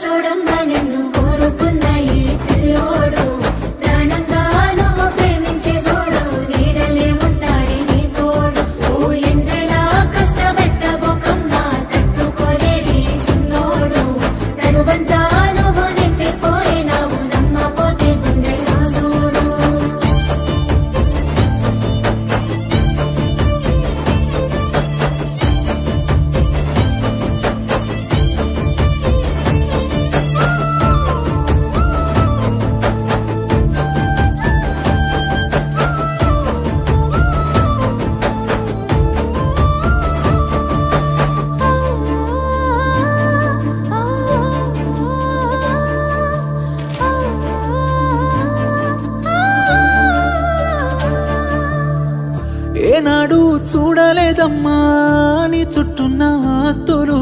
చూడమ్మా నిన్ను కోరుకున్న ఈ పిల్లోడు ప్రాణంగా నువ్వు ప్రేమించే చూడు నీడలే ఉంటాడే నీ తోడు ఓ ఎన్నెలా కష్టపెట్టబోకమ్మా తట్టుకోలేడి సిన్నోడు తనువంతా నువ్వు నిండిపోయినావు నమ్మపోతే గుండెల్లో చూడు ఏనాడు చూడలేదమ్మా నీ చుట్టూన్న ఆస్తులు